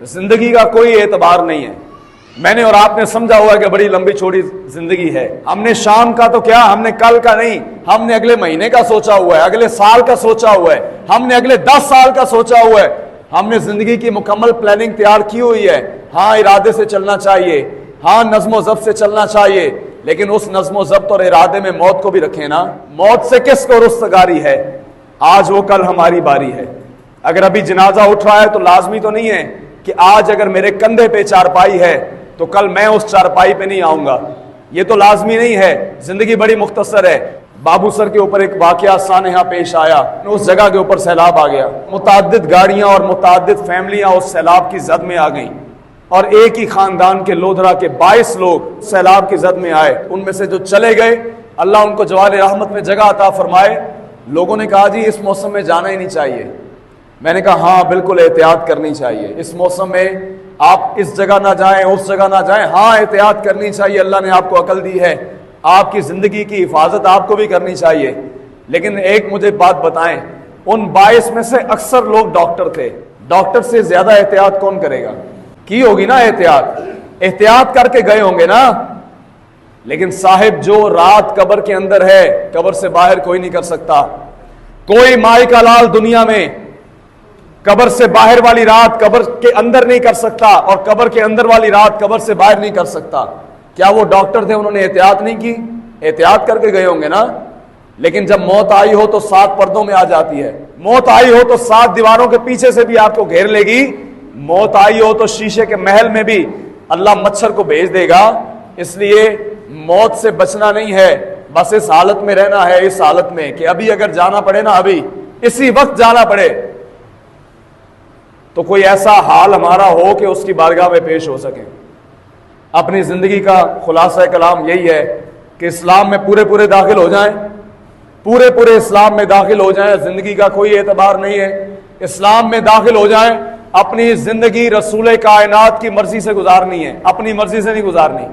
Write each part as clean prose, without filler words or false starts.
زندگی کا کوئی اعتبار نہیں ہے. میں نے اور آپ نے سمجھا ہوا کہ بڑی لمبی چوڑی زندگی ہے. ہم نے شام کا تو کیا، ہم نے کل کا نہیں، ہم نے اگلے مہینے کا سوچا ہوا ہے، اگلے سال کا سوچا ہوا ہے، ہم نے اگلے 10 سال کا سوچا ہوا ہے. ہم نے زندگی کی مکمل پلاننگ تیار کی ہوئی ہے. ہاں ارادے سے چلنا چاہیے، ہاں نظم و ضبط سے چلنا چاہیے، لیکن اس نظم و ضبط اور ارادے میں موت کو بھی رکھیں نا. موت سے کس کو رستگاری ہے؟ آج وہ کل ہماری باری ہے. اگر ابھی جنازہ اٹھ رہا ہے تو لازمی تو نہیں ہے کہ آج اگر میرے کندھے پہ چارپائی ہے تو کل میں اس چارپائی پہ نہیں آؤں گا. یہ تو لازمی نہیں ہے. زندگی بڑی مختصر ہے. بابو سر کے اوپر ایک واقعہ سانحہ پیش آیا. اس جگہ کے اوپر سیلاب آ گیا. متعدد گاڑیاں اور متعدد فیملیاں اس سیلاب کی زد میں آ گئیں، اور ایک ہی خاندان کے لودھرا کے 22 لوگ سیلاب کی زد میں آئے. ان میں سے جو چلے گئے اللہ ان کو جوال رحمت میں جگہ عطا فرمائے. لوگوں نے کہا جی اس موسم میں جانا ہی نہیں چاہیے. میں نے کہا ہاں بالکل احتیاط کرنی چاہیے. اس موسم میں آپ اس جگہ نہ جائیں، اس جگہ نہ جائیں. ہاں احتیاط کرنی چاہیے، اللہ نے آپ کو عقل دی ہے، آپ کی زندگی کی حفاظت آپ کو بھی کرنی چاہیے. لیکن ایک مجھے بات بتائیں، ان 22 میں سے اکثر لوگ ڈاکٹر تھے. ڈاکٹر سے زیادہ احتیاط کون کرے گا؟ کی ہوگی نا احتیاط کر کے گئے ہوں گے نا. لیکن صاحب جو رات قبر کے اندر ہے، قبر سے باہر کوئی نہیں کر سکتا. کوئی مائی کا لال دنیا میں قبر سے باہر والی رات قبر کے اندر نہیں کر سکتا، اور قبر کے اندر والی رات قبر سے باہر نہیں کر سکتا. کیا وہ ڈاکٹر تھے، انہوں نے احتیاط نہیں کی؟ احتیاط کر کے گئے ہوں گے نا. لیکن جب موت آئی ہو تو 7 پردوں میں آ جاتی ہے. موت آئی ہو تو 7 دیواروں کے پیچھے سے بھی آپ کو گھیر لے گی. موت آئی ہو تو شیشے کے محل میں بھی اللہ مچھر کو بھیج دے گا. اس لیے موت سے بچنا نہیں ہے، بس اس حالت میں رہنا ہے، اس حالت میں کہ ابھی اگر جانا پڑے نا، ابھی اسی وقت جانا پڑے تو کوئی ایسا حال ہمارا ہو کہ اس کی بارگاہ میں پیش ہو سکے. اپنی زندگی کا خلاصہ کلام یہی ہے کہ اسلام میں پورے داخل ہو جائیں، پورے اسلام میں داخل ہو جائیں. زندگی کا کوئی اعتبار نہیں ہے. اسلام میں داخل ہو جائیں. اپنی زندگی رسول کائنات کی مرضی سے گزارنی ہے، اپنی مرضی سے نہیں گزارنی.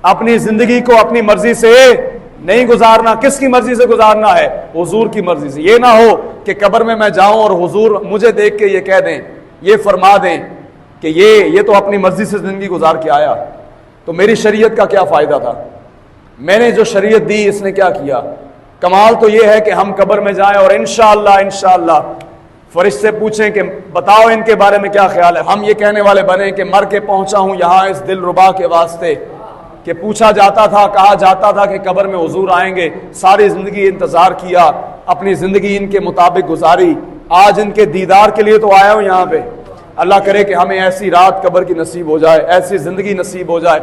اپنی زندگی کو اپنی مرضی سے نہیں گزارنا. کس کی مرضی سے گزارنا ہے؟ حضور کی مرضی سے. یہ نہ ہو کہ قبر میں جاؤں اور حضور مجھے دیکھ کے یہ کہہ دیں، یہ فرما دیں کہ یہ تو اپنی مرضی سے زندگی گزار کے آیا، تو میری شریعت کا کیا فائدہ تھا؟ میں نے جو شریعت دی اس نے کیا کیا؟ کمال تو یہ ہے کہ ہم قبر میں جائیں اور انشاءاللہ فرشتے پوچھیں کہ بتاؤ ان کے بارے میں کیا خیال ہے. ہم یہ کہنے والے بنیں کہ مر کے پہنچا ہوں یہاں اس دل ربا کے واسطے، کہ پوچھا جاتا تھا، کہا جاتا تھا کہ قبر میں حضور آئیں گے. ساری زندگی انتظار کیا، اپنی زندگی ان کے مطابق گزاری. آج ان کے دیدار کے لیے تو آیا ہوں یہاں پہ. اللہ کرے کہ ہمیں ایسی رات قبر کی نصیب ہو جائے، ایسی زندگی نصیب ہو جائے.